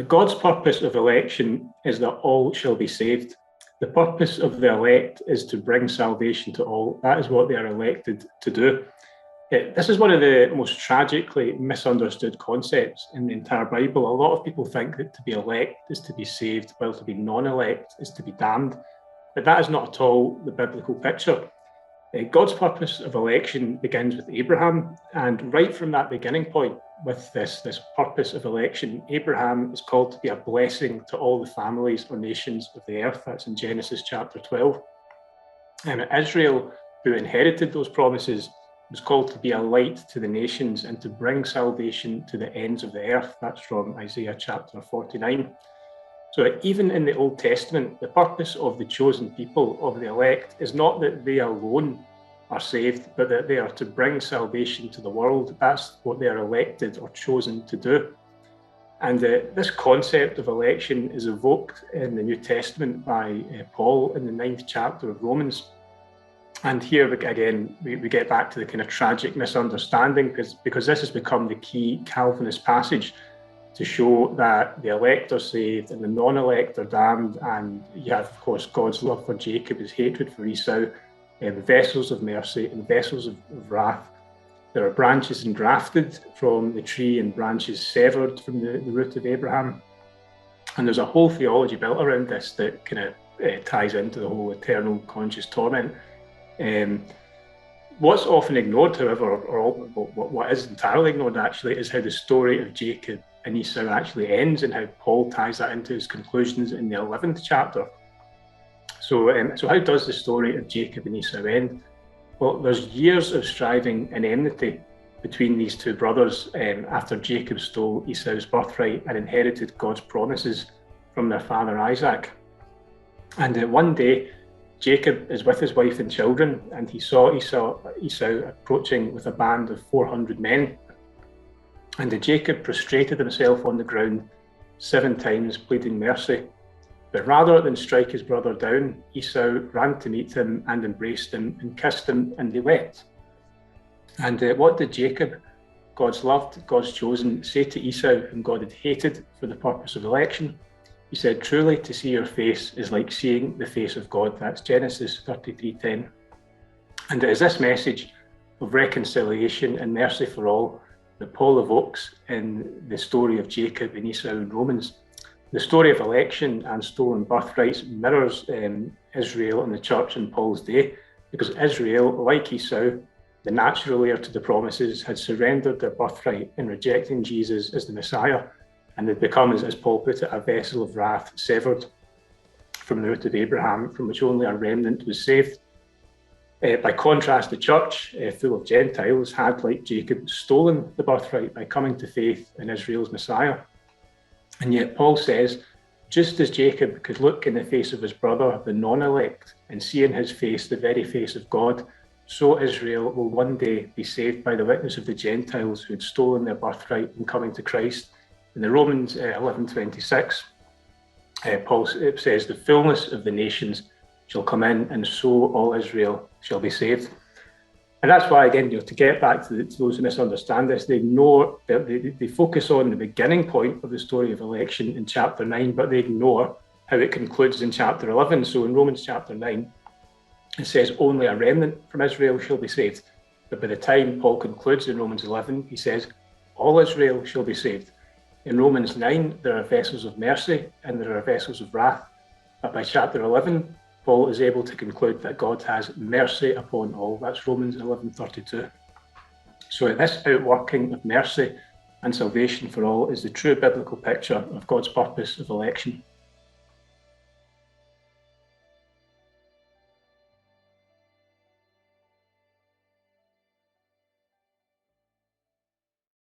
God's purpose of election is that all shall be saved. The purpose of the elect is to bring salvation to all. That is what they are elected to do. This is one of the most tragically misunderstood concepts in the entire Bible. A lot of people think that to be elect is to be saved, while to be non-elect is to be damned. But that is not at all the biblical picture. God's purpose of election begins with Abraham, and right from that beginning point, with this purpose of election, Abraham is called to be a blessing to all the families or nations of the earth. That's in Genesis chapter 12. And Israel, who inherited those promises, was called to be a light to the nations and to bring salvation to the ends of the earth. That's from Isaiah chapter 49. So even in the Old Testament, the purpose of the chosen people, of the elect, is not that they alone are saved, but that they are to bring salvation to the world. That's what they are elected or chosen to do. And this concept of election is evoked in the New Testament by Paul in the 9th chapter of Romans. And here again, we get back to the kind of tragic misunderstanding, because this has become the key Calvinist passage to show that the elect are saved and the non-elect are damned. And you have, of course, God's love for Jacob, his hatred for Esau, vessels of mercy and vessels of wrath. There are branches engrafted from the tree and branches severed from the root of Abraham. And there's a whole theology built around this that kind of ties into the whole eternal conscious torment. What's often ignored, however, or what is entirely ignored actually, is how the story of Jacob and Esau actually ends, and how Paul ties that into his conclusions in the 11th chapter. So how does the story of Jacob and Esau end? Well, there's years of striving and enmity between these two brothers after Jacob stole Esau's birthright and inherited God's promises from their father Isaac. And one day, Jacob is with his wife and children, and he saw Esau approaching with a band of 400 men. And Jacob prostrated himself on the ground 7 times, pleading mercy. But rather than strike his brother down, Esau ran to meet him and embraced him and kissed him, and they wept. And what did Jacob, God's loved, God's chosen, say to Esau, whom God had hated for the purpose of election? He said, "Truly, to see your face is like seeing the face of God." That's Genesis 33:10. And it is this message of reconciliation and mercy for all that Paul evokes in the story of Jacob and Esau in Romans. The story of election and stolen birthrights mirrors Israel and the church in Paul's day, because Israel, like Esau, the natural heir to the promises, had surrendered their birthright in rejecting Jesus as the Messiah, and they'd become, as Paul put it, a vessel of wrath, severed from the root of Abraham, from which only a remnant was saved. By contrast, the church, full of Gentiles, had, like Jacob, stolen the birthright by coming to faith in Israel's Messiah. And yet Paul says, just as Jacob could look in the face of his brother, the non-elect, and see in his face the very face of God, so Israel will one day be saved by the witness of the Gentiles who had stolen their birthright in coming to Christ. In the Romans 11:26, Paul says, "The fullness of the nations shall come in, and so all Israel shall be saved." And that's why, again, to get back to those who misunderstand this, they focus on the beginning point of the story of election in chapter 9, but they ignore how it concludes in chapter 11. So in Romans chapter 9, it says only a remnant from Israel shall be saved. But by the time Paul concludes in Romans 11, he says all Israel shall be saved. In Romans 9, there are vessels of mercy and there are vessels of wrath. But by chapter 11, Paul is able to conclude that God has mercy upon all. That's Romans 11:32. So this outworking of mercy and salvation for all is the true biblical picture of God's purpose of election.